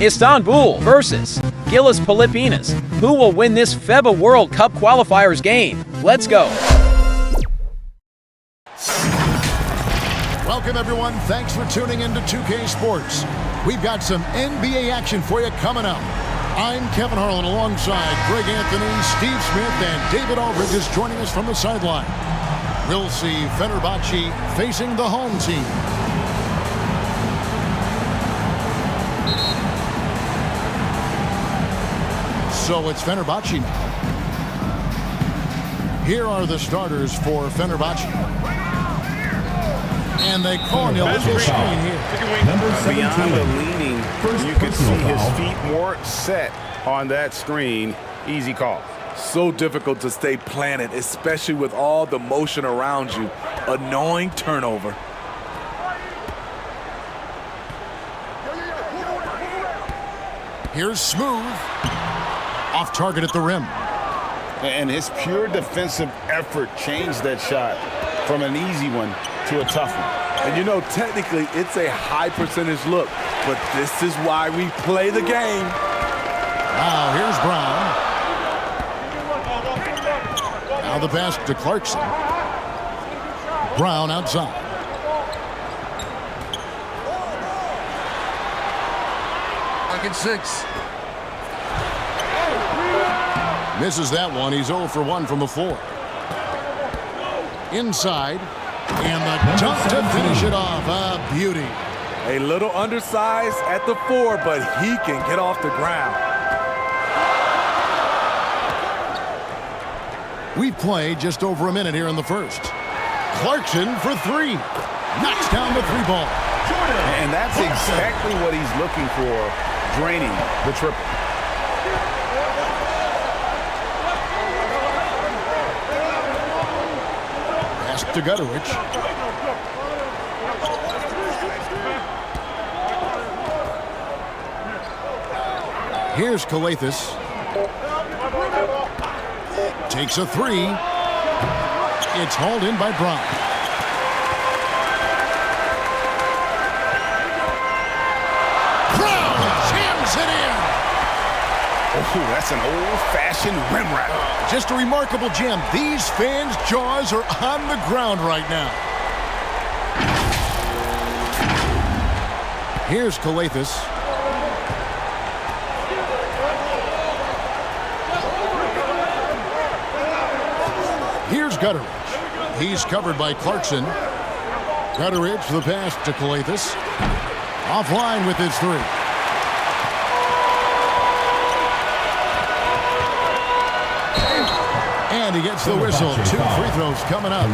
Istanbul versus GILAS Pilipinas. Who will win this FIBA World Cup qualifiers game? Let's go. Welcome, everyone. Thanks for tuning in to 2K Sports. We've got some NBA action for you coming up. I'm Kevin Harlan alongside Greg Anthony, Steve Smith, and David Aldridge is joining us from the sideline. We'll see Fenerbahce facing the home team. So it's Fenerbahce now. Here are the starters for Fenerbahce. And they call an illegal screen here. Beyond the leaning, you can see his feet more set on that screen. Easy call. So difficult to stay planted, especially with all the motion around you. Annoying turnover. Here's Smooth. Off target at the rim. And his pure defensive effort changed that shot from an easy one to a tough one. And you know, technically, it's a high percentage look, but this is why we play the game. Now, here's Brown. Now the pass to Clarkson. Brown outside. Pocket 6. Misses that one. He's 0 for 1 from the floor. Inside. And the dunk to finish it off. A beauty. A little undersized at the 4, but he can get off the ground. We've played just over a minute here in the first. Clarkson for 3. Knocks down the 3 ball. And that's exactly what he's looking for, draining the triple. Pass to Gutterich. Here's Calathis. Takes a 3. It's hauled in by Brown. Brown jams it in. Oh, that's an old-fashioned rim wrap. Just a remarkable jam. These fans' jaws are on the ground right now. Here's Calathis. Here's Gutterich. He's covered by Clarkson. Gutterich, the pass to Calathis. Offline with his 3. And he gets the whistle. 2 free throws coming up.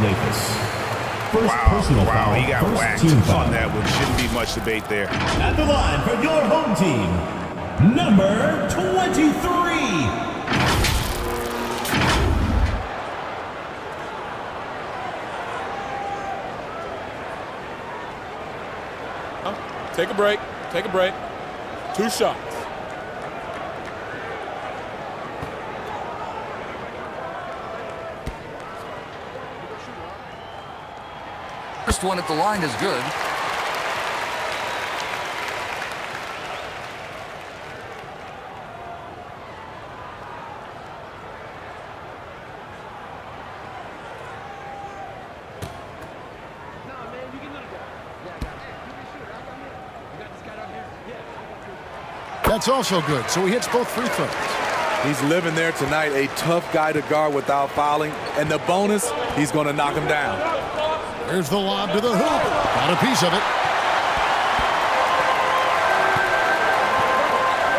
Wow, he got whacked on that one. Shouldn't be much debate there. At the line for your home team, number 23. Take a break. Take a break. 2 shots. First one at the line is good. That's also good. So he hits both free throws. He's living there tonight, a tough guy to guard without fouling. And the bonus, he's going to knock him down. There's the lob to the hoop. Got a piece of it.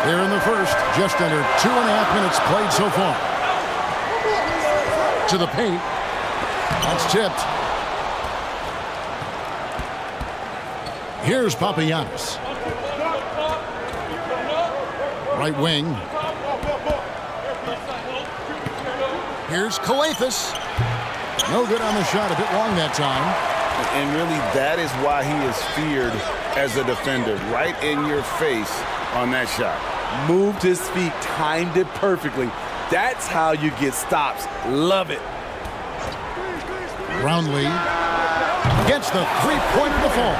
Here in the first, just under 2.5 minutes played so far. To the paint. That's tipped. Here's Papagiannis. Right wing. Here's Calathis. No good on the shot. A bit long that time. And really, that is why he is feared as a defender. Right in your face on that shot. Moved his feet, timed it perfectly. That's how you get stops. Love it. Brownlee gets the 3-pointer to fall.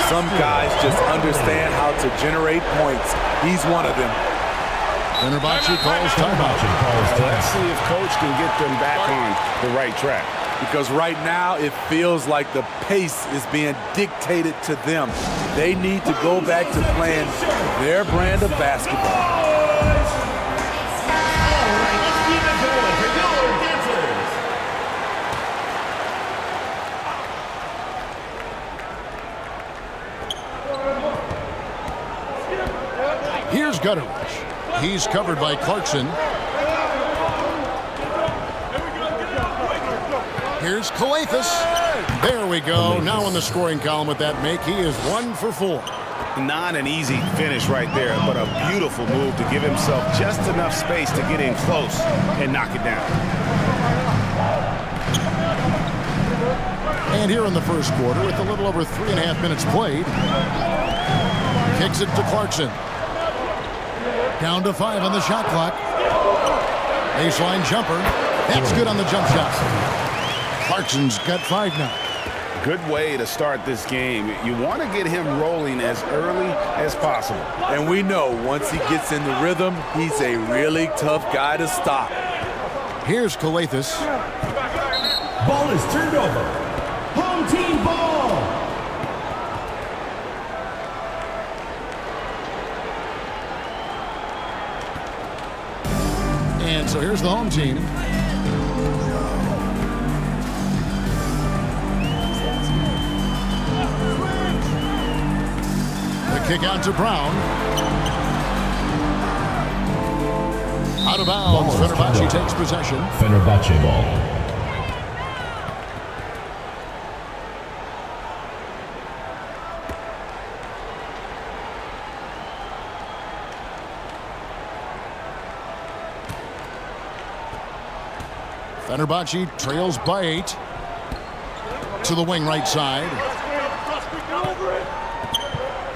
Some guys just understand how to generate points. He's one of them. Fenerbahce calls timeout. Let's see if coach can get them back on the right track. Because right now it feels like the pace is being dictated to them. They need to go back to playing their brand of basketball. Here's Gutteridge. He's covered by Clarkson. Here's Calathis. There we go. Now in the scoring column with that make, he is 1 for 4. Not an easy finish right there, but a beautiful move to give himself just enough space to get in close and knock it down. And here in the first quarter, with a little over 3.5 minutes played, kicks it to Clarkson. Down to 5 on the shot clock. Baseline jumper. That's good on the jump shot. Clarkson's got 5 now. Good way to start this game. You want to get him rolling as early as possible. And we know once he gets in the rhythm, he's a really tough guy to stop. Here's Calathis. Ball is turned over. Home team ball. And so here's the home team. The kick out to Brown. Out of bounds. Fenerbahce takes possession. Fenerbahce ball. Fenerbahce trails by 8. To the wing right side.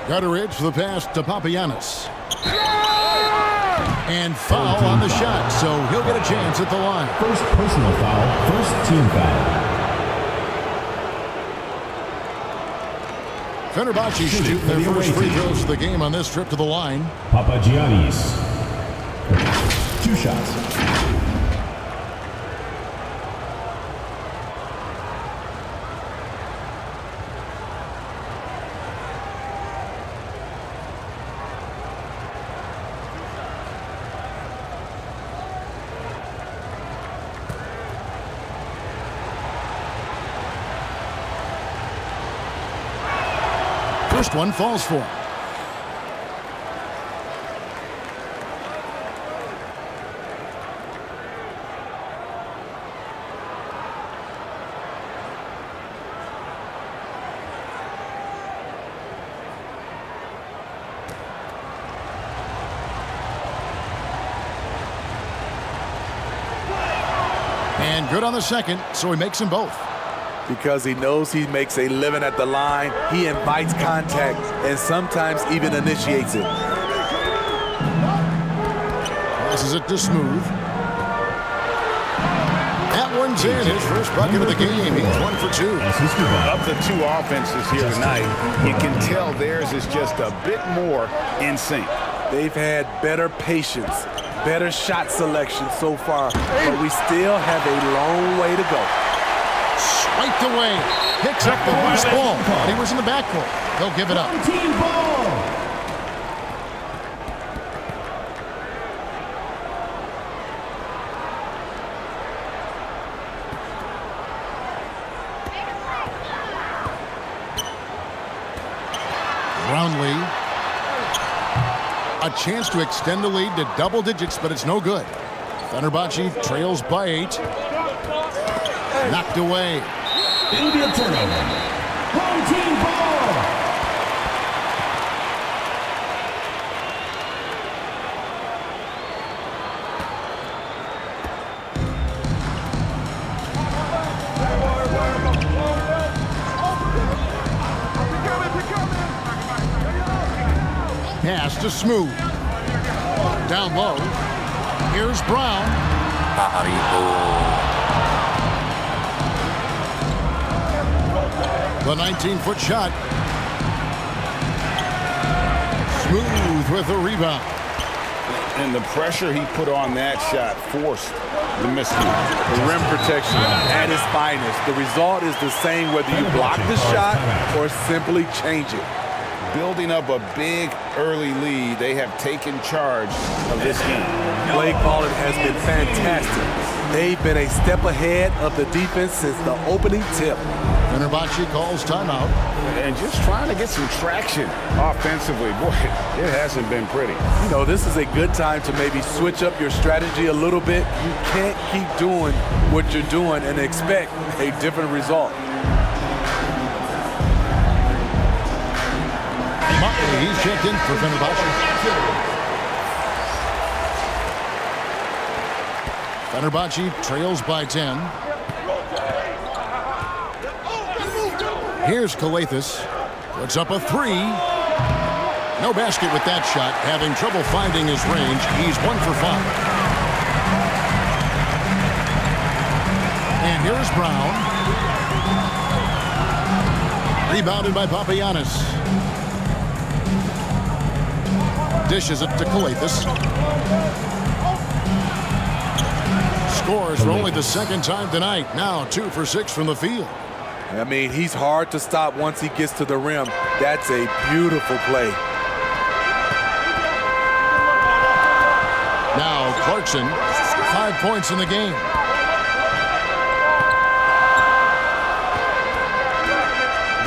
Gutteridge for the pass to Papagiannis. And foul on the shot, so he'll get a chance at the line. First personal foul, first team foul. Fenerbahce shooting their first free throws of the game on this trip to the line. Papagiannis. 2 shots. First one falls for him. And good on the second, so he makes them both. Because he knows he makes a living at the line, he invites contact and sometimes even initiates it. Passes it to Smooth. That one's in. His first bucket of the game. He's 1 for 2. Of the 2 offenses here tonight, you can tell theirs is just a bit more in sync. They've had better patience, better shot selection so far, but we still have a long way to go. Swiped away. Picks up the loose ball. He was in the backcourt. They'll give it up. Team ball. Brownlee. A chance to extend the lead to double digits, but it's no good. Fenerbahce trails by 8. Knocked away. It'll be a turnover. Home team ball. Pass to Smooth. Down low. Here's Brown. The 19-foot shot. Smooth with the rebound. And the pressure he put on that shot forced the miscue. The rim protection at its finest. The result is the same whether you block the shot or simply change it. Building up a big early lead, they have taken charge of this game. Play calling has been fantastic. They've been a step ahead of the defense since the opening tip. Fenerbahce calls timeout. And just trying to get some traction offensively. Boy, it hasn't been pretty. You know, this is a good time to maybe switch up your strategy a little bit. You can't keep doing what you're doing and expect a different result. He's checked in for Fenerbahce. Fenerbahce trails by 10. Here's Kalathis. Puts up a three. No basket with that shot. Having trouble finding his range. He's 1 for 5. And here's Brown. Rebounded by Papagiannis. Dishes it to Kalathis. Scores for only the second time tonight. Now 2 for 6 from the field. I mean, he's hard to stop once he gets to the rim. That's a beautiful play. Now Clarkson, 5 points in the game.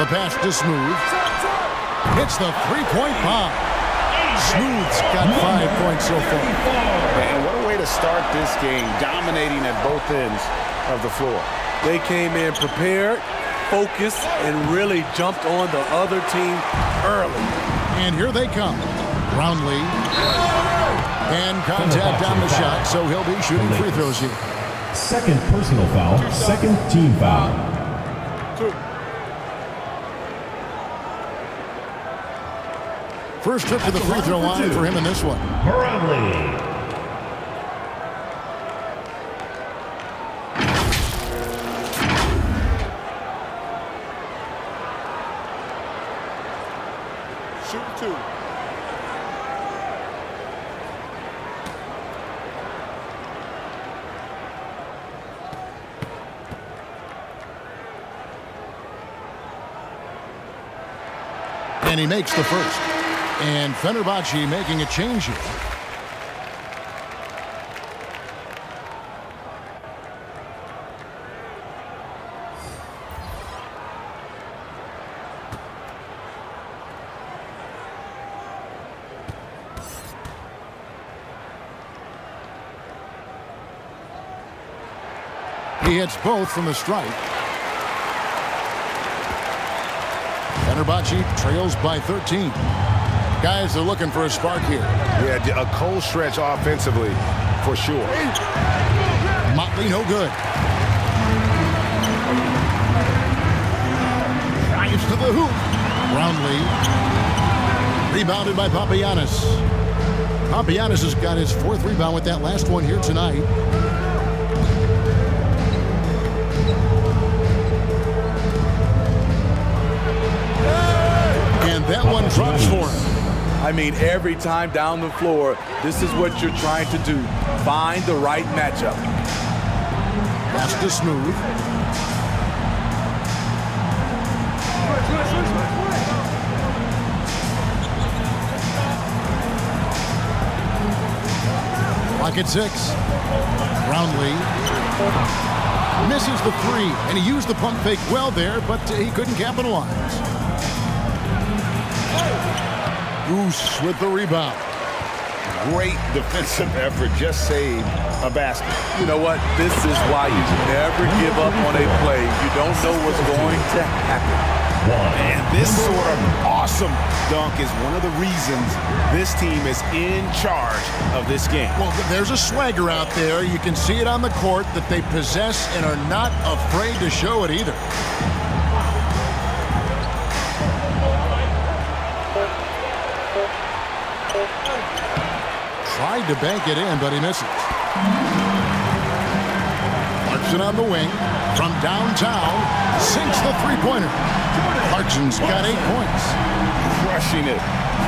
The pass to Smooth. Hits the three-point bomb. Smooth's got 5 points so far. And what a way to start this game, dominating at both ends of the floor. They came in prepared, focused, and really jumped on the other team early. And here they come. Brownlee. And contact on the shot, so he'll be shooting free throws here. Second personal foul, second team foul. First trip to the free throw line for him in this one. Brownlee. Shoot 2. And he makes the first. And Fenerbahce making a change here. He hits both from the stripe. Fenerbahce trails by 13. Guys are looking for a spark here. Yeah, a cold stretch offensively for sure. Motley no good. Drives to the hoop. Brownlee. Rebounded by Papagiannis. Papagiannis has got his 4th rebound with that last one here tonight. And that one drops for him. I mean, every time down the floor, this is what you're trying to do. Find the right matchup. Pass to Smooth. Clock at 6. Brownlee. Misses the 3, and he used the pump fake well there, but he couldn't capitalize. Goose with the rebound. Great defensive effort, just saved a basket. You know what? This is why you never give up on a play. You don't know what's going to happen. And this sort of awesome dunk is one of the reasons this team is in charge of this game. Well, there's a swagger out there. You can see it on the court that they possess and are not afraid to show it either. Tried to bank it in, but he misses. Clarkson on the wing. From downtown, sinks the three-pointer. Clarkson's got 8 points. Crushing it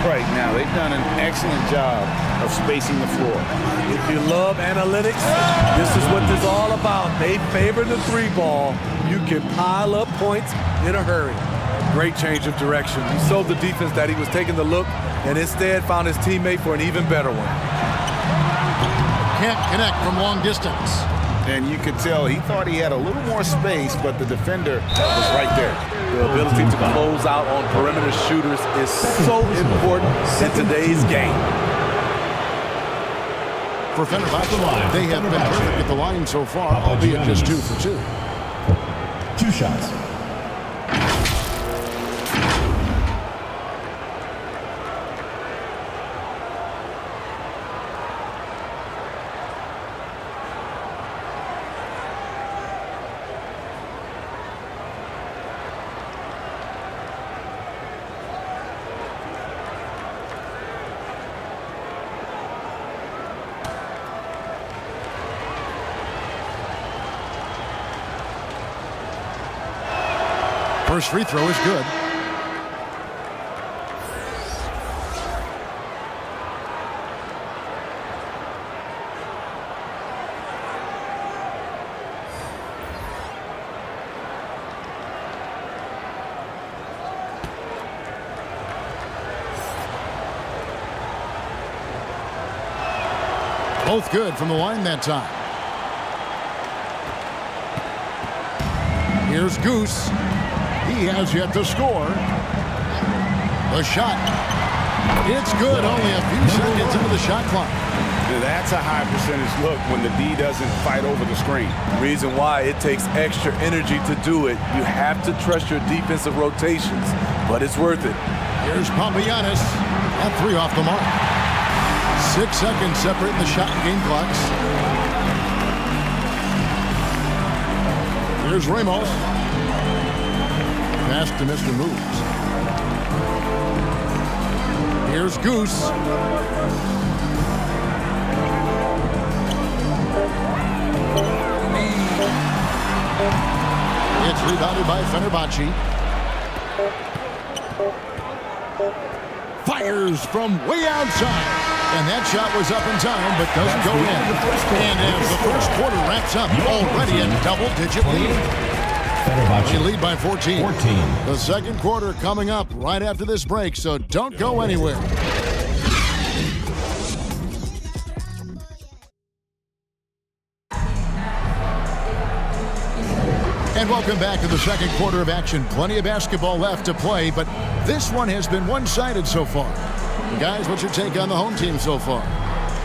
right now. They've done an excellent job of spacing the floor. If you love analytics, this is what this is all about. They favor the three ball. You can pile up points in a hurry. Great change of direction. He showed the defense that he was taking the look and instead found his teammate for an even better one. Can't connect from long distance. And you could tell he thought he had a little more space, but the defender was right there. The ability to close out on perimeter shooters is so important in today's game. For Fenerbahce, they have been perfect at the line so far, albeit just 2 for 2. 2 shots. First free throw is good. Both good from the line that time. Here's Goose. He has yet to score. The shot. It's good. Only a few seconds into the shot clock. That's a high percentage look when the D doesn't fight over the screen. Reason why it takes extra energy to do it. You have to trust your defensive rotations, but it's worth it. Here's Pompianis at 3 off the mark. 6 seconds separating the shot and game clocks. Here's Ramos. Pass to Mr. Moves. Here's Goose. It's rebounded by Fenerbahce. Fires from way outside. And that shot was up in time, but doesn't go in. And as the first quarter wraps up, already a double-digit lead. They lead by 14. The second quarter coming up right after this break, so don't go anywhere. And welcome back to the second quarter of action. Plenty of basketball left to play, but this one has been one-sided so far. Guys, what's your take on the home team so far?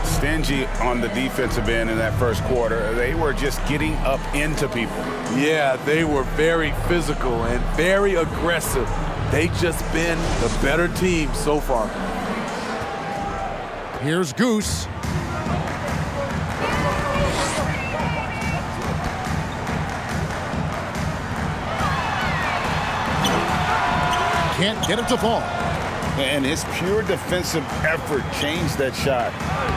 Stingy on the defensive end in that first quarter. They were just getting up into people. Yeah, they were very physical and very aggressive. They just been the better team so far. Here's Goose. Can't get it to fall. And his pure defensive effort changed that shot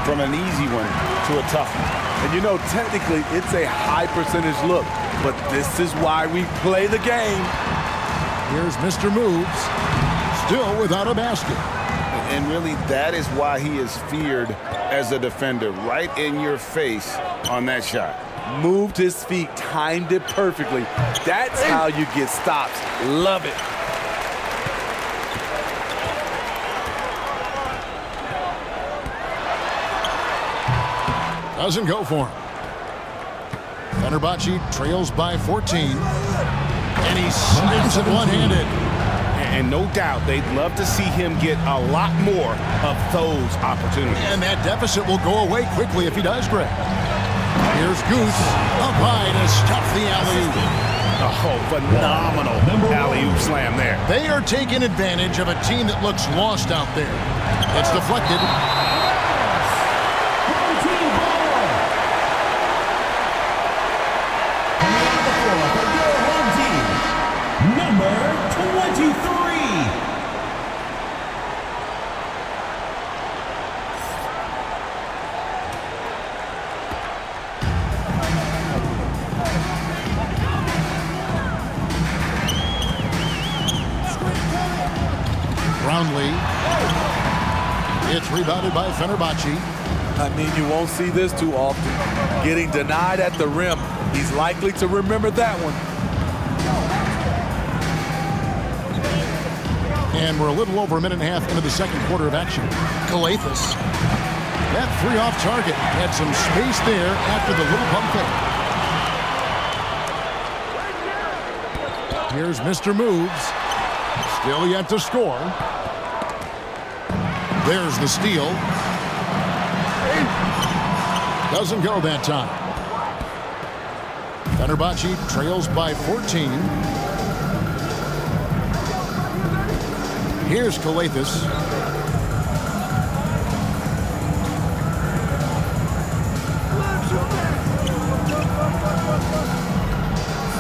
from an easy one to a tough one. And you know, technically, it's a high percentage look, but this is why we play the game. Here's Mr. Moves, still without a basket. And really, that is why he is feared as a defender, right in your face on that shot. Moved his feet, timed it perfectly. That's how you get stops. Love it. Doesn't go for him. Fenerbahce trails by 14. And he snaps it one-handed. And no doubt they'd love to see him get a lot more of those opportunities. And that deficit will go away quickly if he does, Greg. Here's Goose up high to stuff the alley-oop. Oh, phenomenal alley-oop slam there. They are taking advantage of a team that looks lost out there. It's deflected. Brownlee It's rebounded by Fenerbahce. I mean, you won't see this too often. Getting denied at the rim. He's likely to remember that one. And we're a little over a minute and a half into the second quarter of action. Galathis. That three off target had some space there after the little pump fake. Here's Mr. Moves. Still yet to score. There's the steal. Doesn't go that time. Fenerbahce trails by 14. Here's Galathis.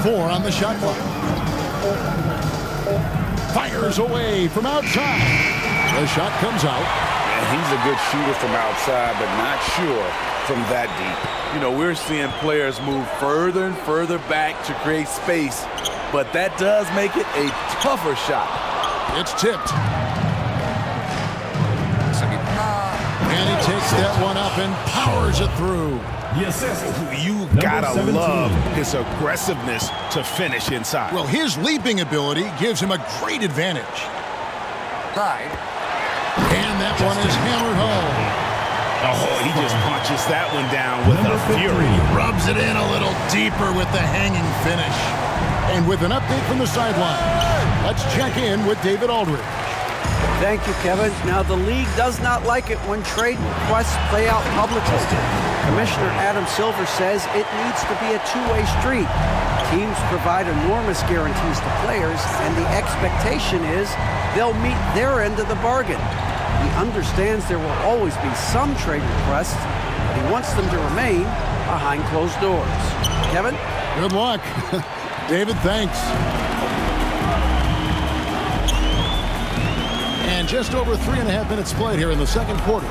Four on the shot clock. Fires away from outside. The shot comes out. And he's a good shooter from outside, but not sure from that deep. You know, we're seeing players move further and further back to create space, but that does make it a tougher shot. It's tipped. And he takes that one up and powers it through. Yes, You gotta love his aggressiveness to finish inside. Well, his leaping ability gives him a great advantage. Side. And that one is hammered home. Oh, he just punches that one down with a fury. Rubs it in a little deeper with the hanging finish. And with an update from the sideline, let's check in with David Aldridge. Thank you, Kevin. Now, the league does not like it when trade requests play out publicly. Commissioner Adam Silver says it needs to be a two-way street. Teams provide enormous guarantees to players, and the expectation is they'll meet their end of the bargain. He understands there will always be some trade requests, but he wants them to remain behind closed doors. Kevin? Good luck. David, thanks. And just over 3.5 minutes played here in the second quarter.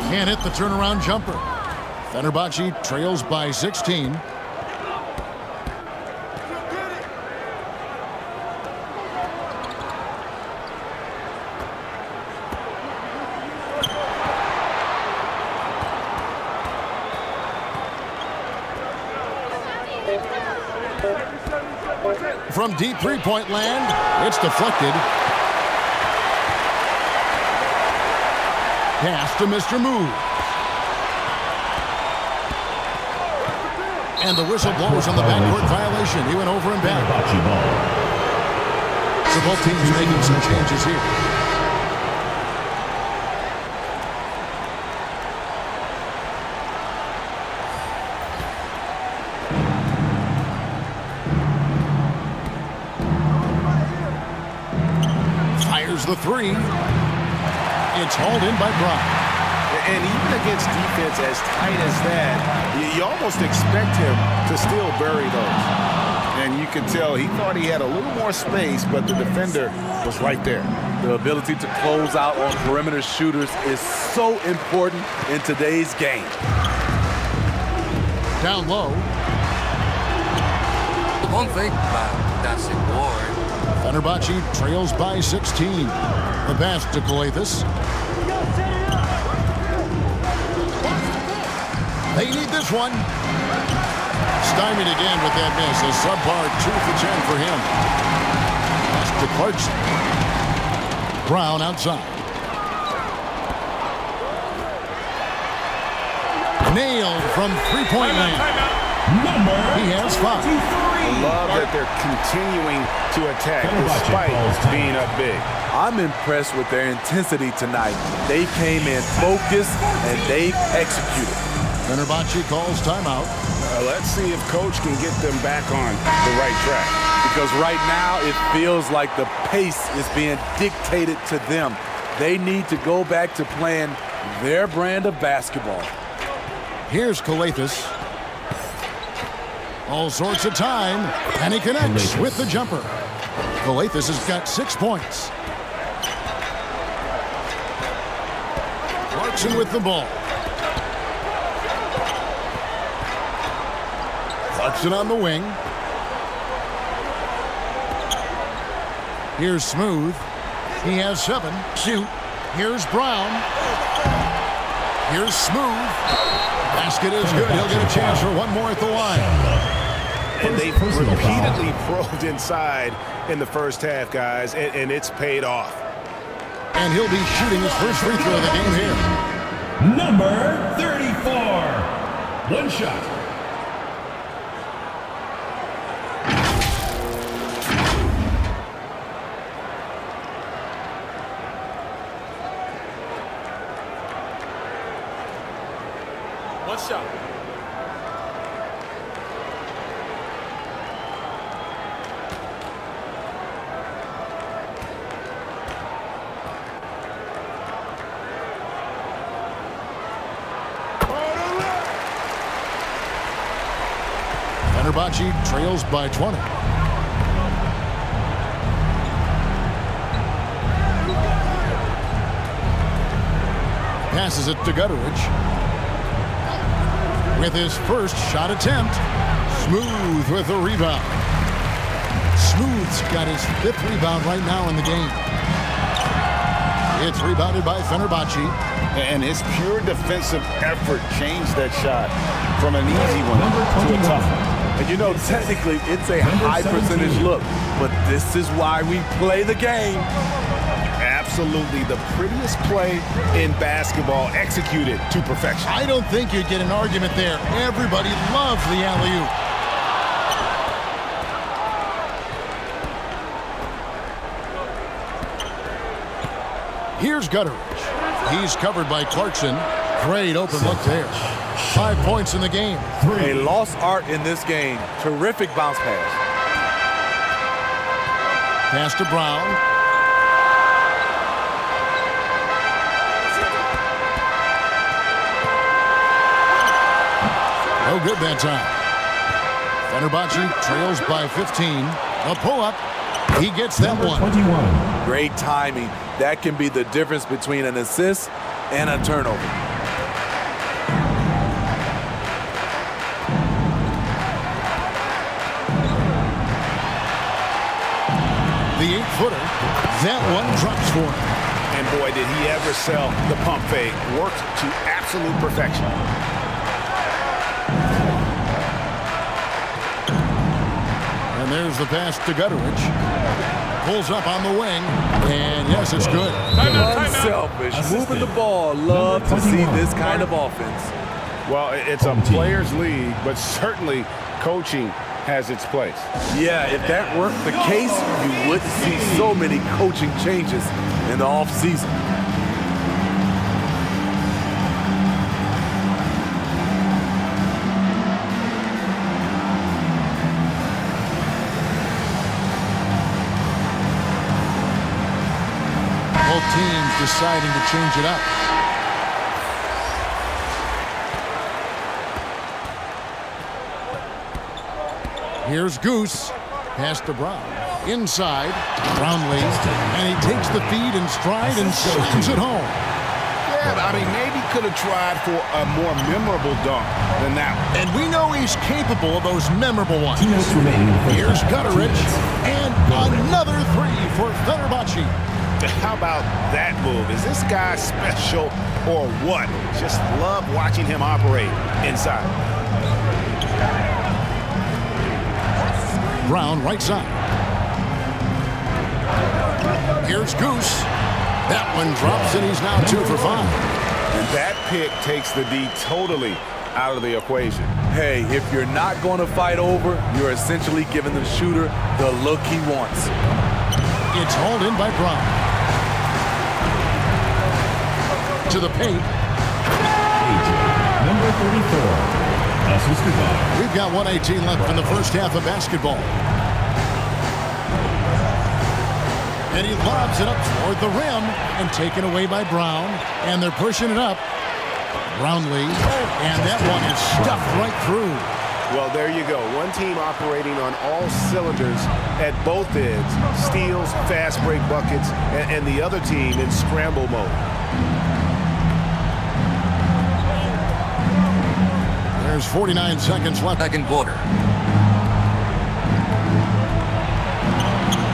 Can't hit the turnaround jumper. Fenerbahce trails by 16. From deep three-point land, it's deflected. Pass to Mr. Move. And the whistle blows on the backcourt violation. He went over and back. So both teams making some changes here. The three. It's hauled in by Brock. And even against defense as tight as that, you almost expect him to still bury those. And you can tell he thought he had a little more space, but the defender was right there. The ability to close out on perimeter shooters is so important in today's game. Down low. The one thing about that's Ward. Fenerbahce trails by 16. The pass to Galathis. They need this one. Stymied again with that miss. A subpar 2 for 10 for him. Pass to Clarkson. Brown outside. Nailed from three-point land. He has 5. I love that they're continuing to attack despite being up big. I'm impressed with their intensity tonight. They came in focused and they executed. Fenerbahce calls timeout. Let's see if Coach can get them back on the right track. Because right now it feels like the pace is being dictated to them. They need to go back to playing their brand of basketball. Here's Galathis. All sorts of time, and he connects with the jumper. Galathis has got 6 points. Clarkson with the ball. Clarkson on the wing. Here's Smooth. He has 7. Shoot. Here's Brown. Here's Smooth. Basket is good. He'll get a chance for one more at the line. And they've repeatedly probed inside in the first half, guys, and it's paid off. And he'll be shooting his first free throw of the game here. Number 34. One shot. One shot. Fenerbahce trails by 20. Passes it to Gutteridge. With his first shot attempt. Smooth with the rebound. Smooth's got his 5th rebound right now in the game. It's rebounded by Fenerbahce. And his pure defensive effort changed that shot from an easy one to a tough one. And you know, technically, it's a high percentage look, but this is why we play the game. Absolutely the prettiest play in basketball, executed to perfection. I don't think you'd get an argument there. Everybody loves the alley-oop. Here's Gutteridge. He's covered by Clarkson. Great open look there. 5 points in the game. A lost art in this game. Terrific bounce pass. Pass to Brown. No good that time. Fenerbahce trails by 15. A pull-up. He gets that one. 21. Great timing. That can be the difference between an assist and a turnover. The 8-footer. That one drops for him. And boy, did he ever sell the pump fake. Worked to absolute perfection. And there's the pass to Gutteridge. Pulls up on the wing. And yes, it's good. Unselfish. Moving the ball. Love to see this kind of offense. Well, it's a players' league, but certainly coaching has its place. Yeah, if that weren't the case, you wouldn't see so many coaching changes in the offseason. Both teams deciding to change it up. Here's Goose. Pass to Brown. Inside. Brownlee. And he takes the feed in stride and sends it home. Yeah, I mean, maybe could have tried for a more memorable dunk than that one. And we know he's capable of those memorable ones. 2 minutes remaining. Here's Gutteridge. And another 3 for Fenerbahce. How about that move? Is this guy special or what? Just love watching him operate inside. Brown right side. Here's Goose. That one drops and he's now 2 for 5. And that pick takes the D totally out of the equation. Hey, if you're not going to fight over, you're essentially giving the shooter the look he wants. It's hauled in by Brown. To the paint. Number 34. Assisted by. We've got 1:18 left in the first half of basketball. And he lobs it up toward the rim and taken away by Brown. And they're pushing it up. Brownlee. And that one is stuffed right through. Well, there you go. One team operating on all cylinders at both ends. Steals, fast break buckets, and the other team in scramble mode. There's 49 seconds left. Second quarter.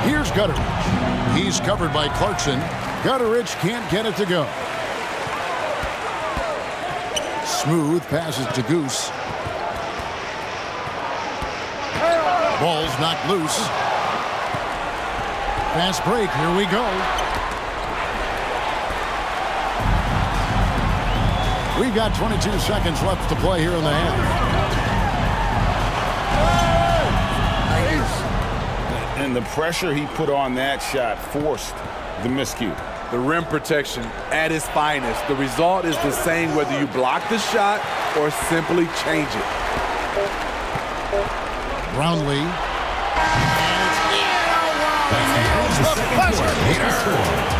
Here's Gutteridge. He's covered by Clarkson. Gutteridge can't get it to go. Smooth passes to Goose. Ball's knocked loose. Fast break. Here we go. We've got 22 seconds left to play here in the half. And the pressure he put on that shot forced the miscue. The rim protection at its finest. The result is the same whether you block the shot or simply change it. Brownlee.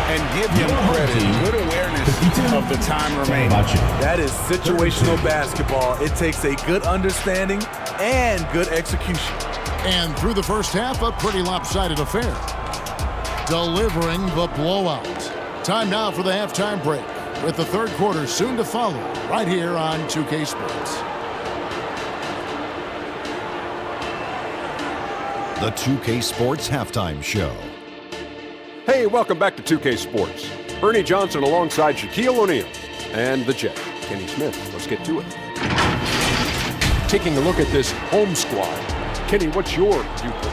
And give him credit. Good awareness of the time remaining. That is situational basketball. It takes a good understanding and good execution. And through the first half, a pretty lopsided affair. Delivering the blowout. Time now for the halftime break, with the third quarter soon to follow, right here on 2K Sports. The 2K Sports Halftime Show. Hey, welcome back to 2K Sports. Ernie Johnson alongside Shaquille O'Neal and the Jet, Kenny Smith. Let's get to it. Taking a look at this home squad. Kenny, what's your viewpoint?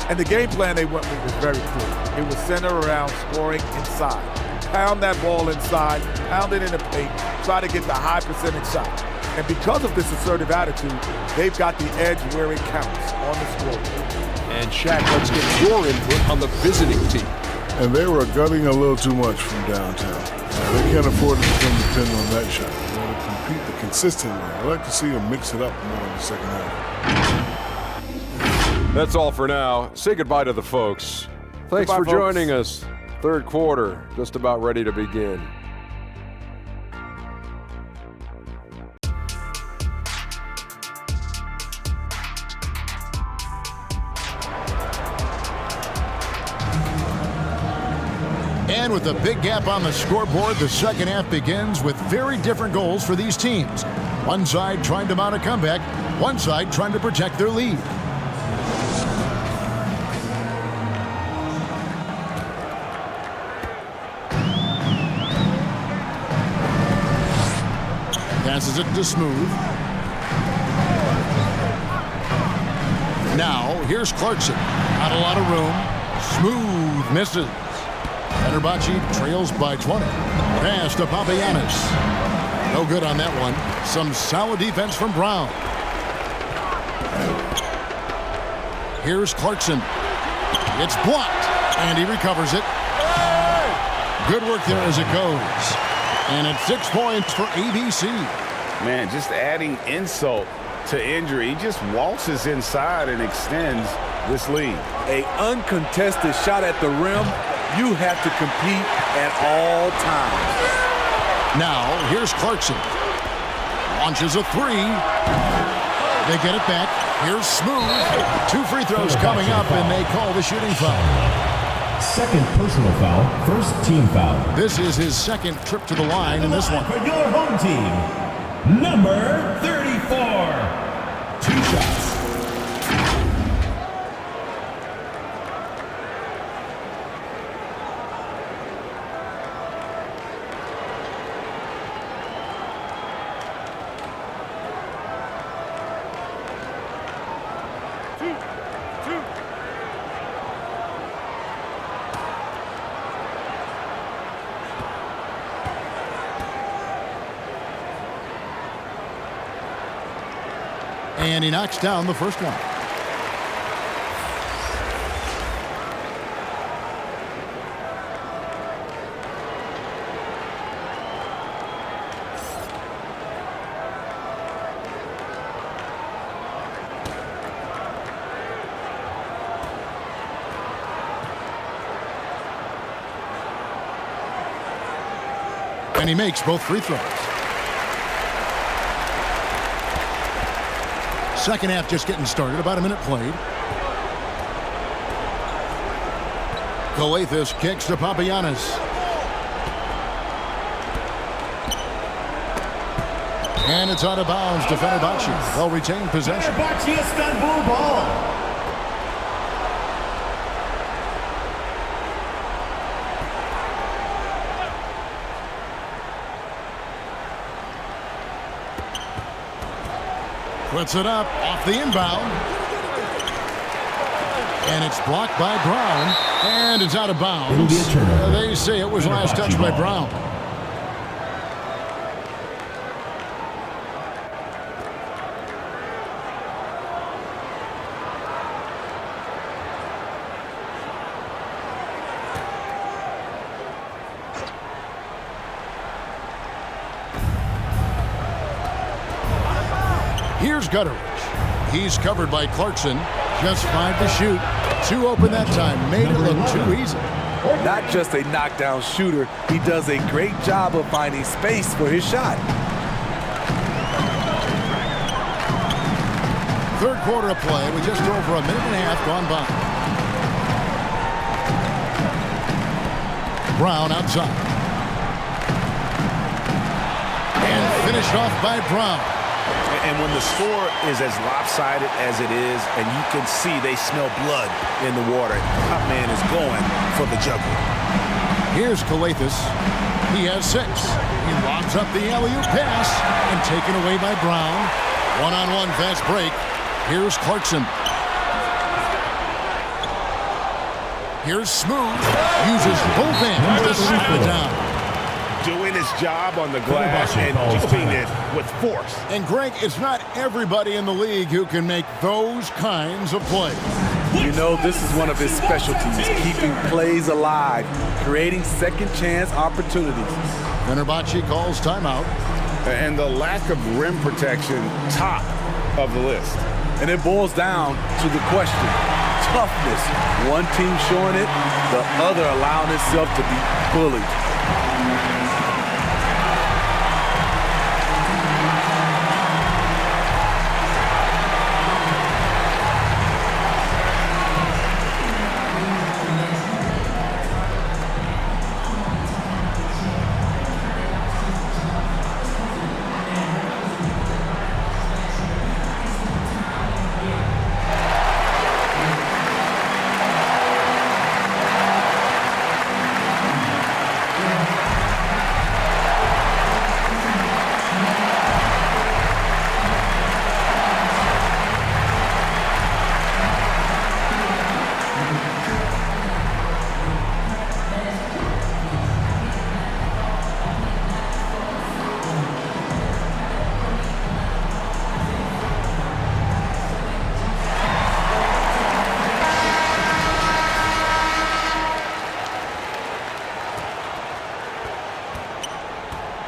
And the game plan they went with was very clear. It was centered around scoring inside. Pound that ball inside, pound it in the paint, try to get the high percentage shot. And because of this assertive attitude, they've got the edge where it counts on the scoreboard. And Shaq, let's get your input on the visiting team. And they were gutting a little too much from downtown. They can't afford to become dependent on that shot. They want to compete consistently. I'd like to see them mix it up more in the second half. That's all for now. Say goodbye to the folks. Thanks for joining us. Third quarter, just about ready to begin. And with a big gap on the scoreboard, the second half begins with very different goals for these teams. One side trying to mount a comeback, one side trying to protect their lead. Passes it to Smooth. Now, here's Clarkson. Not a lot of room. Smooth misses. Fenerbahce trails by 20. Pass to Papagiannis. No good on that one. Some solid defense from Brown. Here's Clarkson. It's blocked, and he recovers it. Good work there as it goes. And it's 6 points for ABC. Man, just adding insult to injury. He just waltzes inside and extends this lead. An uncontested shot at the rim. You have to compete at all times. Now, here's Clarkson. Launches a three. They get it back. Here's Smooth. 2 free throws coming up, and they call the shooting foul. Second personal foul, first team foul. This is his second trip to the line in this one. For your home team, number 34. 2 shots. And he knocks down the first one. And he makes both free throws. Second half just getting started, about a minute played. Calathes kicks to Papagiannis. And it's out of bounds to Fenerbahce. They'll retain possession. Fenerbahce Istanbul ball. Puts it up off the inbound. And it's blocked by Brown. And it's out of bounds. They say it was last touched by Brown. Here's Gutteridge. He's covered by Clarkson. Just 5 to shoot. 2 open that time. Made it look too easy. Not just a knockdown shooter, he does a great job of finding space for his shot. Third quarter of play with just over a minute and a half gone by. Brown outside. And finished off by Brown. And when the score is as lopsided as it is, and you can see they smell blood in the water, top man is going for the jugular. Here's Calathes. He has 6. He lobs up the alley-oop pass and taken away by Brown. One-on-one fast break. Here's Clarkson. Here's Smooth. Uses both hands to slap it down. Doing his job on the glass and doing it with force. And Greg, it's not everybody in the league who can make those kinds of plays. You know, this is one of his specialties, keeping plays alive, creating second chance opportunities. Fenerbahce calls timeout. And the lack of rim protection, top of the list. And it boils down to the question, toughness. One team showing it, the other allowing itself to be bullied.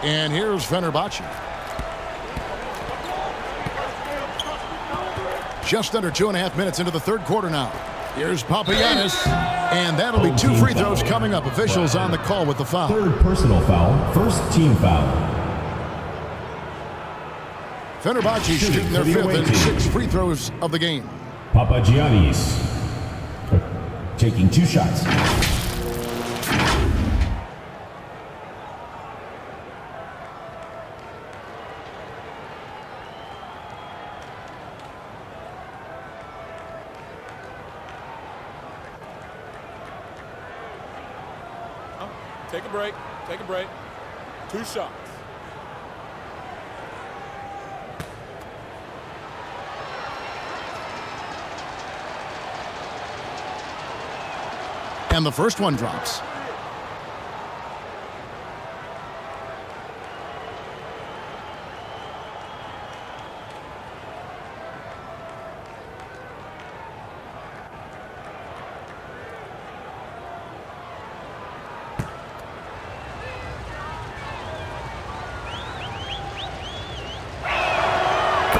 And here's Fenerbahce. Just under 2.5 minutes into the third quarter now. Here's Papagiannis. And that'll be 2 free throws coming up. Officials on the call with the foul. Third personal foul, first team foul. Fenerbahce shooting their 5th and 6th free throws of the game. Papagiannis taking 2 shots. Take a break. Take a break. 2 shots. And the first one drops.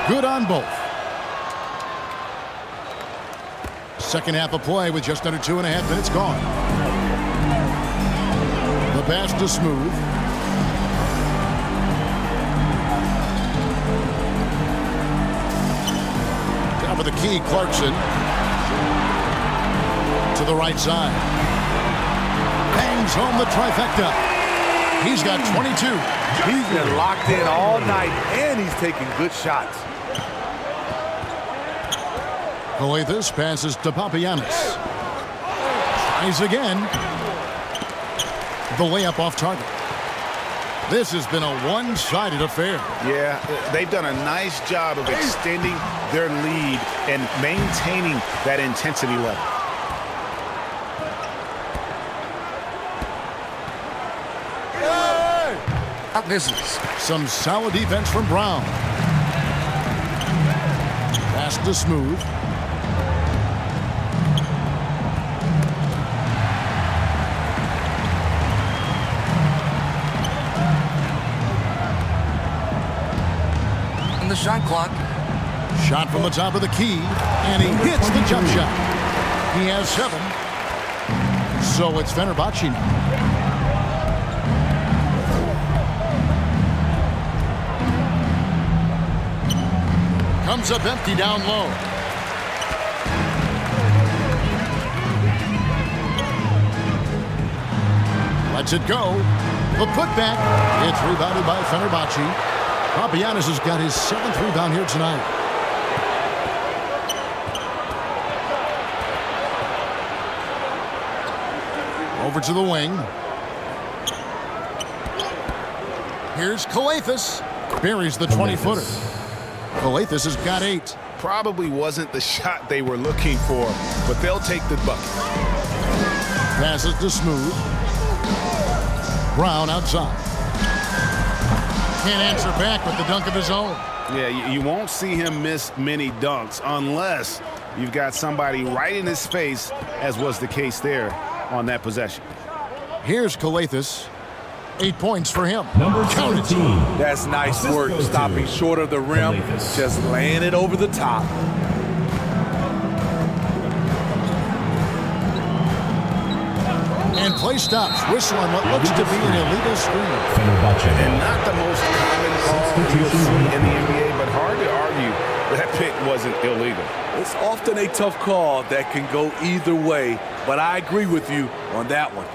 Good on both. Second half of play with just under 2.5 minutes gone. The pass to Smooth. Top of the key, Clarkson. To the right side. Bangs home the trifecta. He's got 22. He's been locked in all night, and he's taking good shots. Calathes passes to Papagiannis. Tries again. The layup off target. This has been a one-sided affair. Yeah, they've done a nice job of extending their lead and maintaining that intensity level. That misses. Some solid defense from Brown. Pass to Smooth. And the shot clock. Shot from the top of the key, and he hits the jump shot. He has 7. So it's Fenerbahce now. Comes up empty down low. Lets it go. The putback. It's rebounded by Fenerbahce. Papagiannis has got his 7th rebound here tonight. Over to the wing. Here's Calathes. Buries the 20-footer. Calathes has got 8. Probably wasn't the shot they were looking for, but they'll take the bucket. Passes to Smooth. Brown outside. Can't answer back with the dunk of his own. Yeah, you won't see him miss many dunks unless you've got somebody right in his face, as was the case there on that possession. Here's Calathes. 8 points for him. Number 17. That's nice work, stopping short of the rim, just laying it over the top. And play stops. Whistle on what looks to be an illegal screen. And not the most common call you'll see in the NBA, but hard to argue that pick wasn't illegal. It's often a tough call that can go either way, but I agree with you on that one.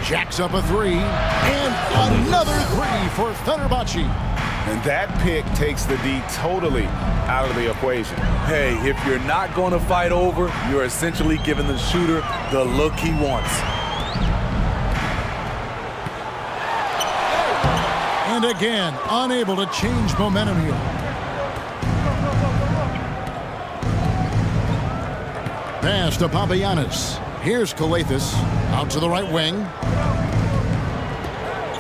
Jacks up a 3, and another 3 for Fenerbahce. And that pick takes the D totally out of the equation. Hey, if you're not going to fight over, you're essentially giving the shooter the look he wants. And again, unable to change momentum here. Pass to Papagiannis. Here's Calathes out to the right wing.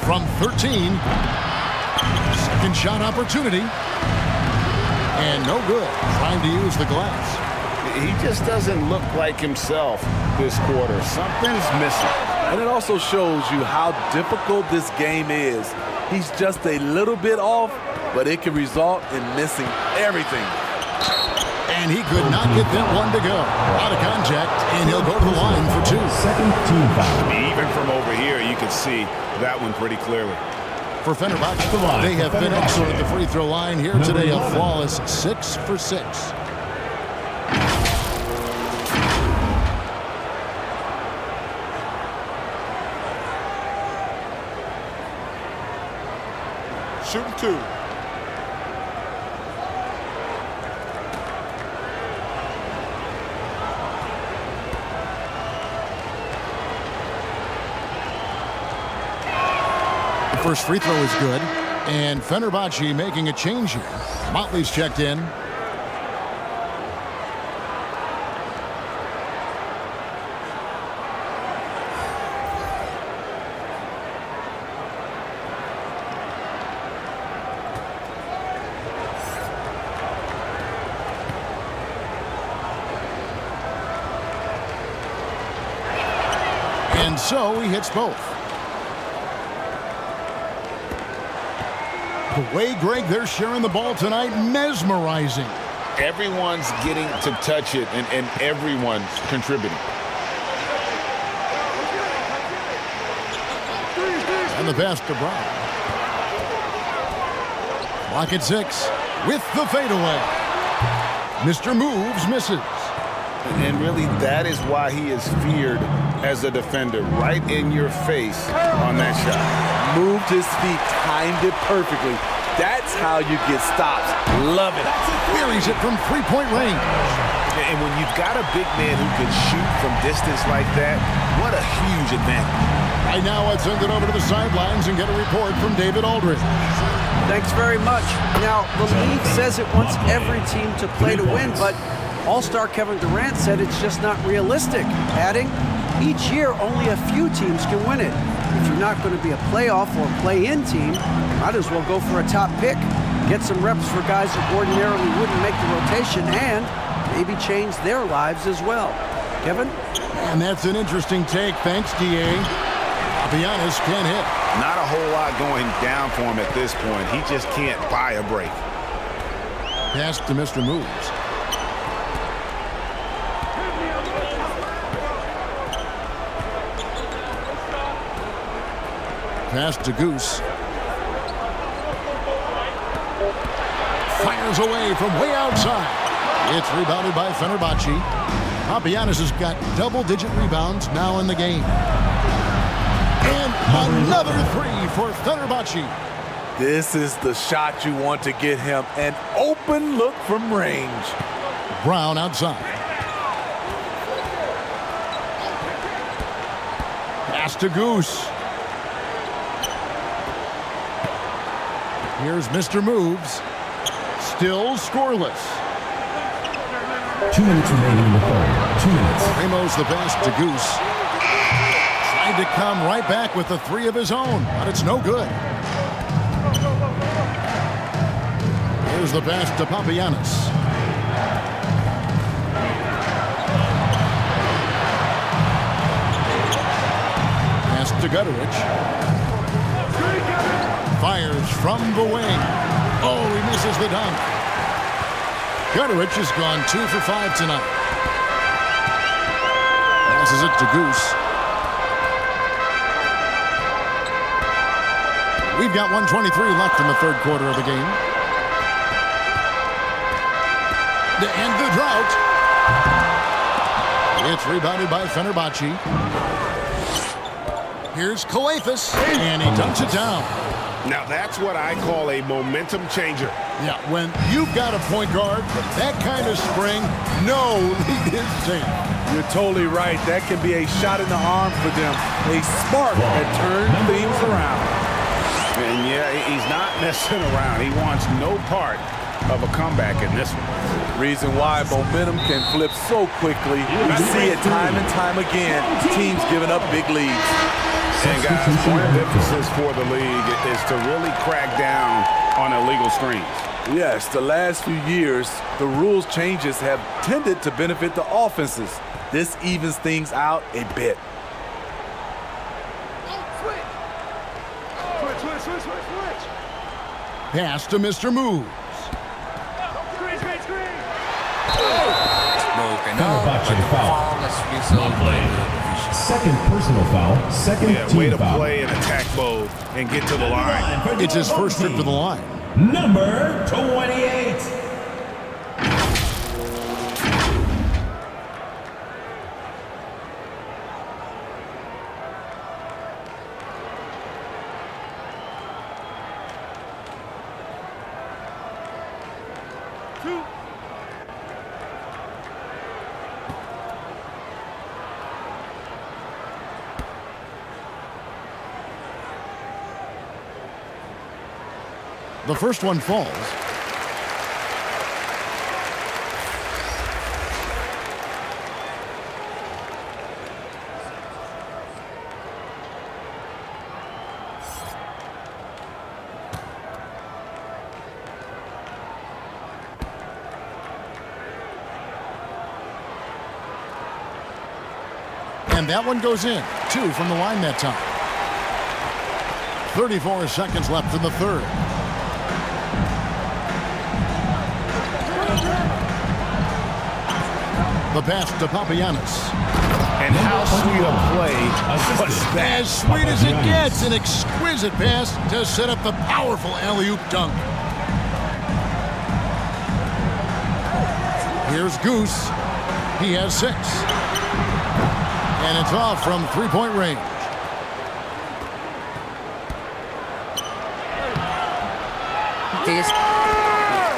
From 13. Second shot opportunity. And no good. Trying to use the glass. He just doesn't look like himself this quarter. Something's missing. And it also shows you how difficult this game is. He's just a little bit off, but it can result in missing everything. And he could not get that one to go. Out of contact, and he'll go to the line for 2. Second team foul. Even from over here, you can see that one pretty clearly. For Fenerbahce, they have been excellent at the free throw line here today. A flawless 6 for 6. Shooting 2. First free throw is good, and Fenerbahce making a change here. Motley's checked in. And so he hits both. The way, Greg, they're sharing the ball tonight, mesmerizing. Everyone's getting to touch it, and everyone's contributing. And the pass to Brown. Clock at 6 with the fadeaway. Mr. Moves misses. And really, that is why he is feared as a defender, right in your face on that shot. Moved his feet, timed it perfectly. That's how you get stops. Love it. Buries it from 3-point range. And when you've got a big man who can shoot from distance like that, what a huge advantage. Right now, let's send it over to the sidelines and get a report from David Aldridge. Thanks very much. Now, the league says it wants every team to play to win, but All-Star Kevin Durant said it's just not realistic, adding, each year only a few teams can win it. If you're not going to be a playoff or play-in team, might as well go for a top pick, get some reps for guys who ordinarily wouldn't make the rotation, and maybe change their lives as well. Kevin? And that's an interesting take. Thanks, D.A. Papianis can't hit. Not a whole lot going down for him at this point. He just can't buy a break. Pass to Mr. Moves. Pass to Goose. Fires away from way outside. It's rebounded by Fenerbahce. Papianis has got double-digit rebounds now in the game. And another three for Fenerbahce. This is the shot you want to get him. An open look from range. Brown outside. Pass to Goose. Here's Mr. Moves. Still scoreless. 2 minutes remaining in the third. 2 minutes. Ramos the pass to Goose. Tried to come right back with the three of his own, but it's no good. Here's the pass to Papianis. Pass to Gutteridge. Fires from the wing. Oh, he misses the dunk. Gutteridge has gone 2 for 5 tonight. Passes it to Goose. We've got 1:23 left in the third quarter of the game. To end the drought. It's rebounded by Fenerbahce. Here's Kalathis, and he dunks it down. Now that's what I call a momentum changer. Yeah, when you've got a point guard with that kind of spring, no lead is safe. You're totally right. That can be a shot in the arm for them. A spark that turns things around. And yeah, he's not messing around. He wants no part of a comeback in this one. Reason why momentum can flip so quickly. We see it time and time again. Teams giving up big leads. And guys, point of emphasis for the league is to really crack down on illegal screens. Yes, the last few years, the rules changes have tended to benefit the offenses. This evens things out a bit. Switch. Pass to Mr. Moves. Second personal foul, second team way to foul. play in attack mode and get to the line. It's his first trip to the line. Number 28. The first one falls. And that one goes in. 2 from the line that time. 34 seconds left in the third. The pass to Papianis. And how sweet a play was that? As sweet as it gets, an exquisite pass to set up the powerful alley-oop dunk. Here's Goose. He has 6. And it's off from three-point range.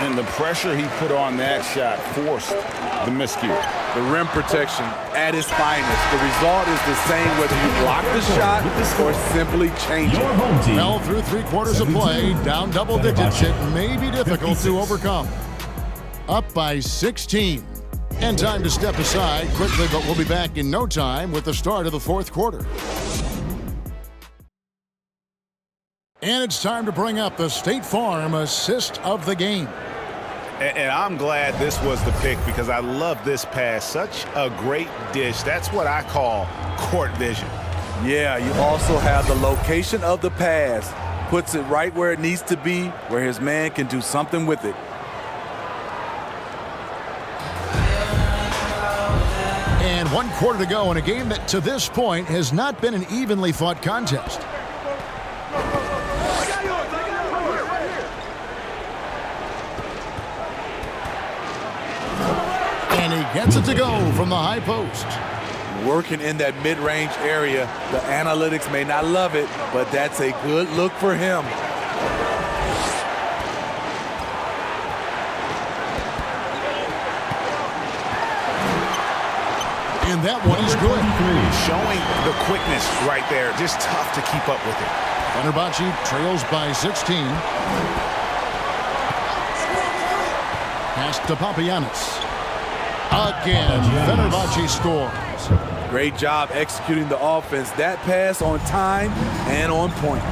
And and the pressure he put on that shot forced the miscue. The rim protection at its finest. The result is the same whether you block the shot or simply change it. Well, through 3 quarters of play, down double digits, it may be difficult to overcome. Up by 16. And time to step aside quickly, but we'll be back in no time with the start of the 4th quarter. And it's time to bring up the State Farm assist of the game. And I'm glad this was the pick because I love this pass. Such a great dish. That's what I call court vision. Yeah, you also have the location of the pass. Puts it right where it needs to be, where his man can do something with it. And 1 quarter to go in a game that to this point has not been an evenly fought contest. And he gets it to go from the high post. Working in that mid-range area. The analytics may not love it, but that's a good look for him. And that one is good. Showing the quickness right there. Just tough to keep up with it. Fenerbahce trails by 16. Pass to Papagiannis. Again, Fenerbahce scores. Great job executing the offense. That pass on time and on point.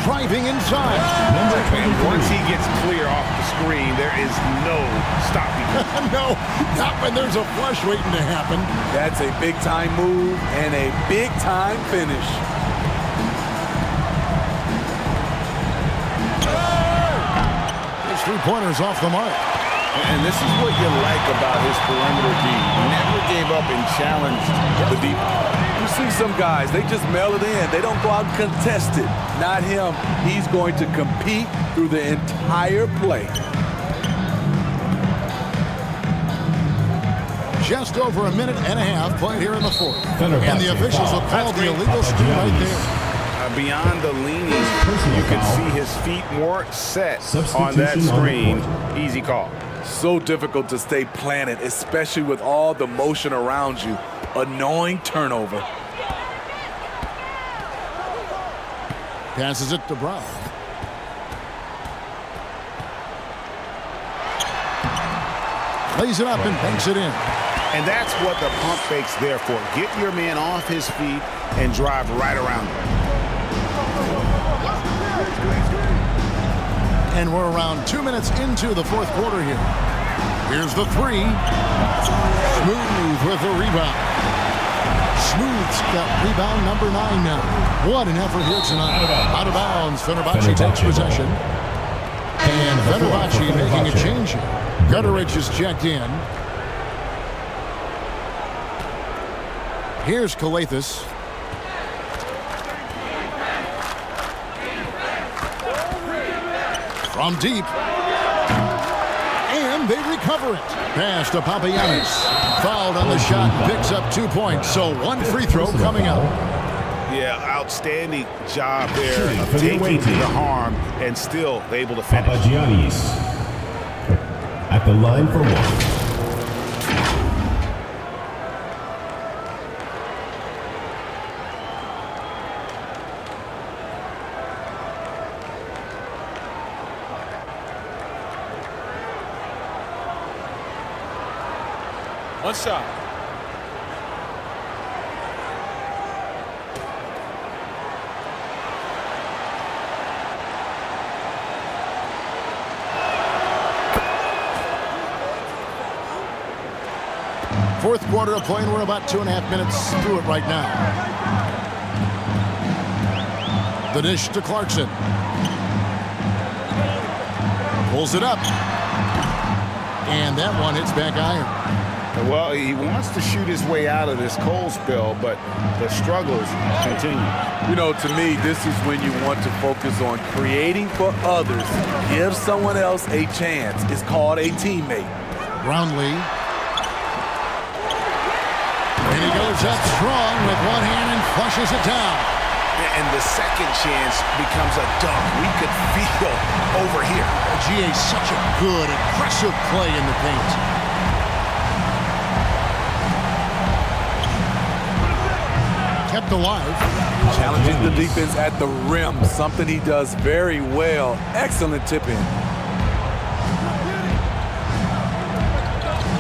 Driving inside. And once he gets clear off the screen, there is no stopping him. No, not when there's a flush waiting to happen. That's a big-time move and a big-time finish. His 3-pointers off the mark. And this is what you like about his perimeter D. Never gave up and challenged the deep. You see some guys, they just mail it in. They don't go out and contest it. Not him. He's going to compete through the entire play. Just over a minute and a half played here in the 4th. And the officials will call the illegal steal right there. Beyond the leaning, you can see his feet more set on that screen. Easy call. So difficult to stay planted, especially with all the motion around you. Annoying turnover. Passes it to Brown. Lays it up and banks it in. And that's what the pump fake's there for. Get your man off his feet and drive right around him. And we're around 2 minutes into the 4th quarter here. Here's the 3. Smooth with the rebound. Smooth's got rebound number 9 now. What an effort here tonight. Out of bounds. Fenerbahce takes possession. And Fenerbahce making a change here. Gutteridge is checked in. Here's Kalathis. From deep. And they recover it. Pass to Papagiannis. Fouled on the shot. Picks up 2 points. So 1 free throw coming up. Yeah, outstanding job there of taking the harm and still able to finish. Papagiannis at the line for 1. One shot. Fourth quarter of play, and we're about 2.5 minutes through it right now. The dish to Clarkson. Pulls it up. And that one hits back iron. Well, he wants to shoot his way out of this cold spell, but the struggles continue. You know, to me, this is when you want to focus on creating for others. Give someone else a chance. It's called a teammate. Brownlee. And he goes up strong with one hand and flushes it down. and the second chance becomes a dunk. We could feel over here. GA, such a good, aggressive play in the paint. Kept alive. Challenging the defense at the rim, something he does very well. Excellent tip-in.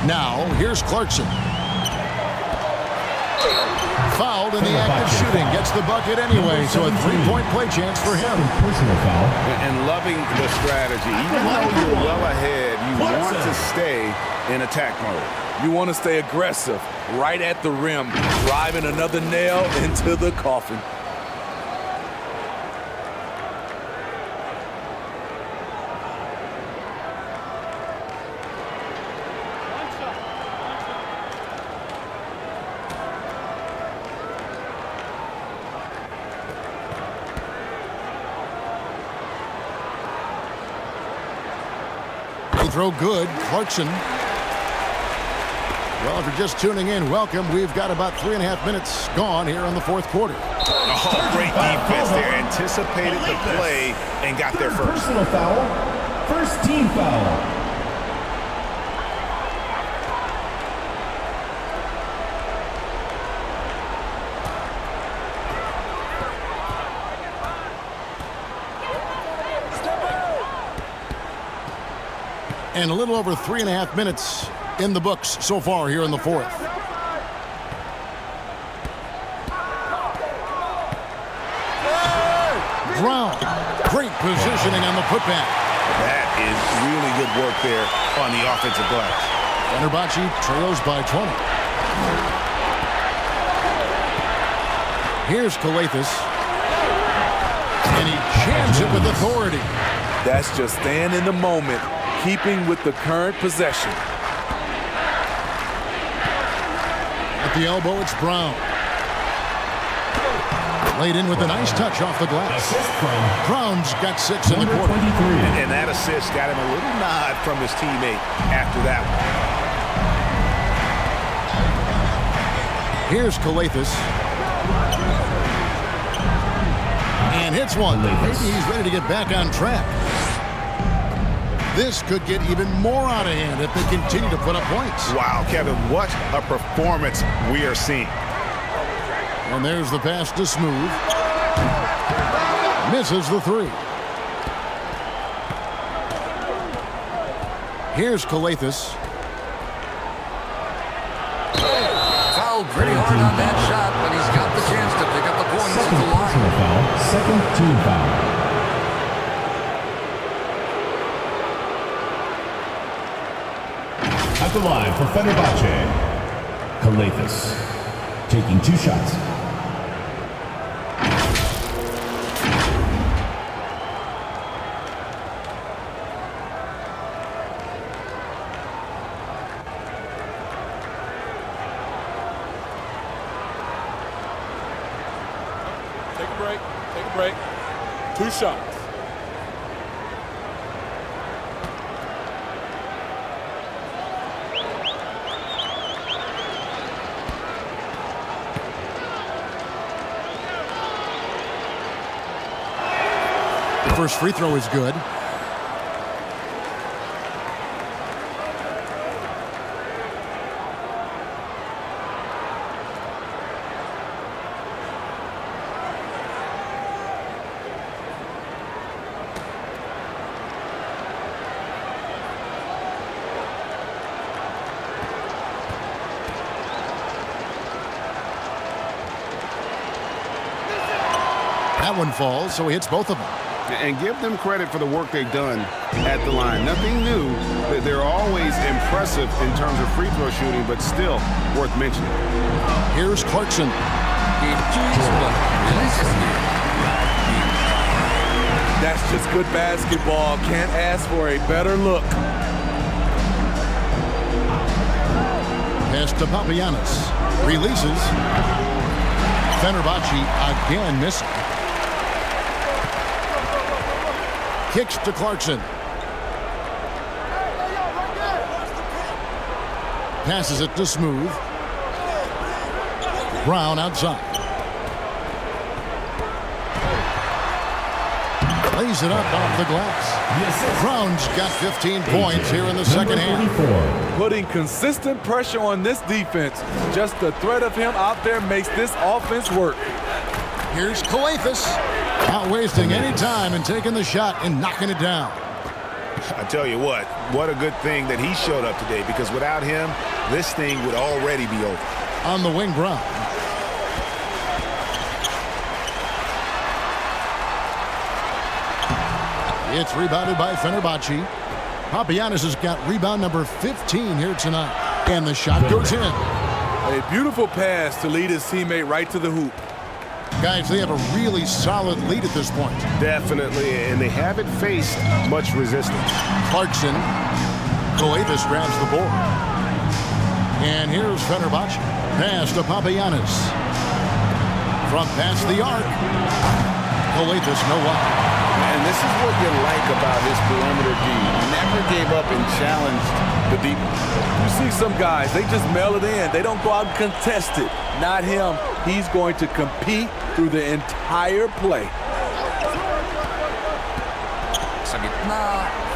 Now, here's Clarkson. Fouled in the act of shooting. Gets the bucket anyway, so a three-point play chance for him. Personal foul. And loving the strategy. Even though you're well ahead, you want to stay in attack mode. You want to stay aggressive, right at the rim, driving another nail into the coffin. Throw good. Clarkson. Well, if you're just tuning in, welcome. We've got about 3.5 minutes gone here in the fourth quarter. Oh, great defense there. Anticipated the play and got there first. Personal foul. First team foul. And a little over 3.5 minutes in the books so far here in the fourth. Brown, great positioning on the putback. That is really good work there on the offensive glass. Fenerbahce trails by 20. Here's Calathis. And he jams it with authority. That's just staying in the moment, keeping with the current possession. At the elbow, it's Brown. Laid in with a nice touch off the glass. Brown's got 6 in the quarter. And that assist got him a little nod from his teammate after that one. Here's Calathis. And hits one. Maybe he's ready to get back on track. This could get even more out of hand if they continue to put up points. Wow, Kevin, what a performance we are seeing. And there's the pass to Smooth. Misses the three. Here's Calathis. Fouled pretty hard on that shot, but he's got the chance to pick up the points at the line. Second team foul. At the line for Fenerbahce, Calathis taking 2 shots. Take a break. Take a break. 2 shots. First free throw is good. That one falls, so he hits both of them. And give them credit for the work they've done at the line. Nothing new. They're always impressive in terms of free throw shooting, but still worth mentioning. Here's Clarkson. That's just good basketball. Can't ask for a better look. Pass to Papagiannis. Releases. Fenerbahce again missing. Kicks to Clarkson. Passes it to Smooth. Brown outside. Lays it up off the glass. Brown's got 15 points here in the second half. Putting consistent pressure on this defense. Just the threat of him out there makes this offense work. Here's Calathes. Not wasting any time and taking the shot and knocking it down. I tell you what a good thing that he showed up today, because without him, this thing would already be over. On the wing, Brown. It's rebounded by Fenerbahce. Papagiannis has got rebound number 15 here tonight. And the shot goes in. A beautiful pass to lead his teammate right to the hoop. Guys, they have a really solid lead at this point. Definitely, and they haven't faced much resistance. Clarkson. Calathes grabs the board. And here's Fenerbahce. Pass to Papagiannis. From past the arc. Calathes, no up. And this is what you like about his perimeter D. He never gave up and challenged the deep. You see some guys, they just mail it in. They don't go out and contest it. Not him. He's going to compete through the entire play.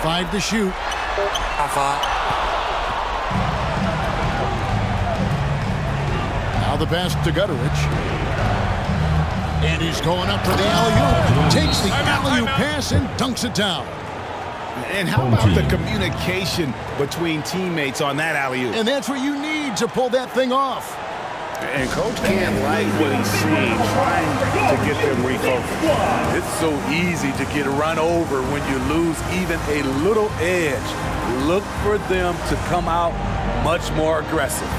5 to shoot. Now the pass to Gutteridge. And he's going up for the alley-oop. Takes the alley-oop pass and dunks it down. And how about the communication between teammates on that alley-oop? And that's what you need to pull that thing off. And coach can't like what he's seeing, trying to get them refocused. It's so easy to get run over when you lose even a little edge. Look for them to come out much more aggressive.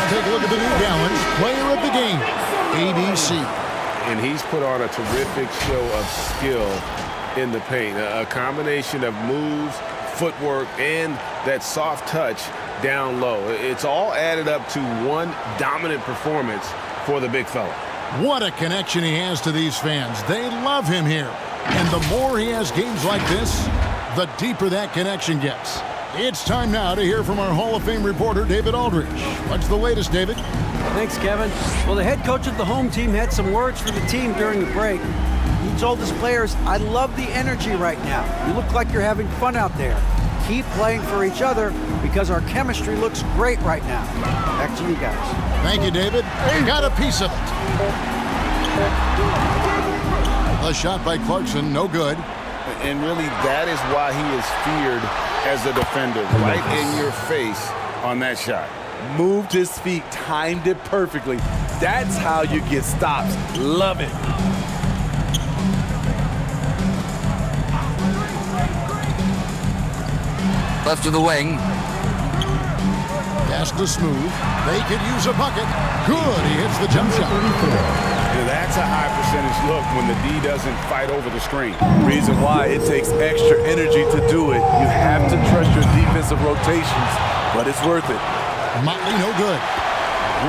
Take a look at the New Balance Player of the Game, ABC. And he's put on a terrific show of skill in the paint. A combination of moves, footwork, and that soft touch down low. It's all added up to one dominant performance for the big fella. What a connection he has to these fans. They love him here. And the more he has games like this, the deeper that connection gets. It's time now to hear from our Hall of Fame reporter, David Aldridge. What's the latest, David? Thanks, Kevin. Well, the head coach of the home team had some words for the team during the break. He told his players, "I love the energy right now. You look like you're having fun out there. Keep playing for each other because our chemistry looks great right now." Back to you guys. Thank you, David. Got a piece of it. A shot by Clarkson, no good. And really, that is why he is feared as a defender, right in your face on that shot. Moved his feet, timed it perfectly. That's how you get stops. Love it. Left to the wing. Pass to Smooth. They could use a bucket. Good, he hits the jump shot. That's a high percentage look when the D doesn't fight over the screen. Reason why it takes extra energy to do it. You have to trust your defensive rotations, but it's worth it. Motley, no good.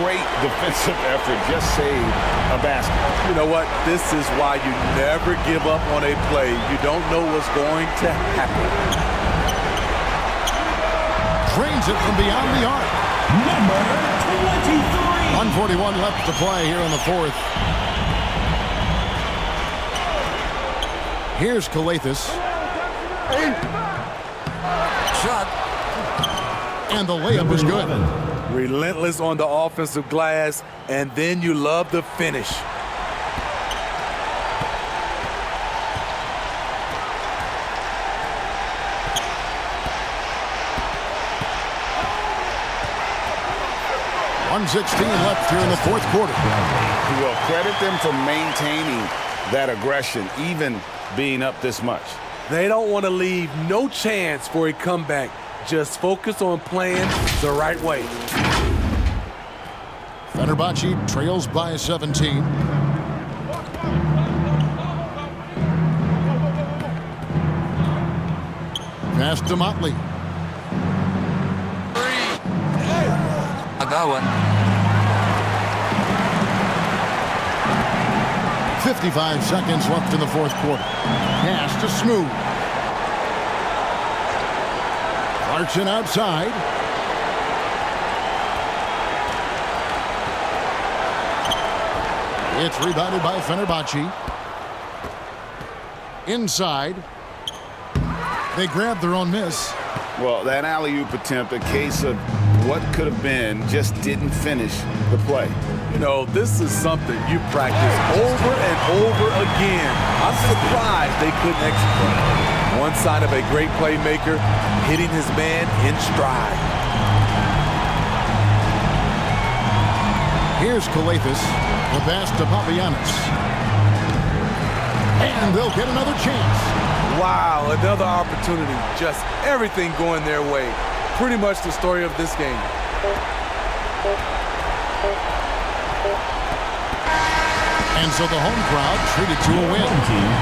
Great defensive effort, just saved a basket. You know what? This is why you never give up on a play. You don't know what's going to happen. Drains it from beyond the arc. Number 23. 141 left to play here in the fourth. Here's Calathes. Shot. And the layup is good. Relentless on the offensive glass, and then you love the finish. 1:16 left here in the fourth quarter. Well, credit them for maintaining that aggression, even being up this much. They don't want to leave no chance for a comeback. Just focus on playing the right way. Fenerbahce trails by 17. Pass to Motley. I got one. 55 seconds left in the fourth quarter. Pass to Smooth. Clarkson outside. It's rebounded by Fenerbahce. Inside. They grab their own miss. Well, that alley-oop attempt, a case of what could have been, just didn't finish the play. You know, this is something you practice over and over again. I'm surprised they couldn't execute. One side of a great playmaker hitting his man in stride. Here's Kalathis. The pass to Papagiannis. And they'll get another chance. Wow, another opportunity. Just everything going their way. Pretty much the story of this game. And so the home crowd treated to a win.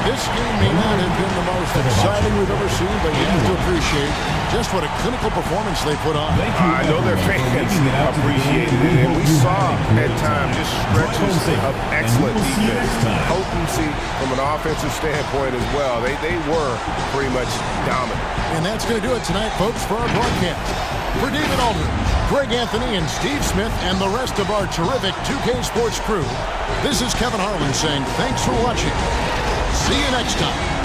This game may not have been the most exciting we've ever seen, but you have to appreciate just what a clinical performance they put on. I know their fans appreciated it, and we saw at times just stretches of excellent defense, potency from an offensive standpoint as well. They were pretty much dominant. And that's going to do it tonight, folks, for our broadcast. For David Aldridge, Greg Anthony, and Steve Smith, and the rest of our terrific 2K Sports crew, this is Kevin Harlan saying thanks for watching. See you next time.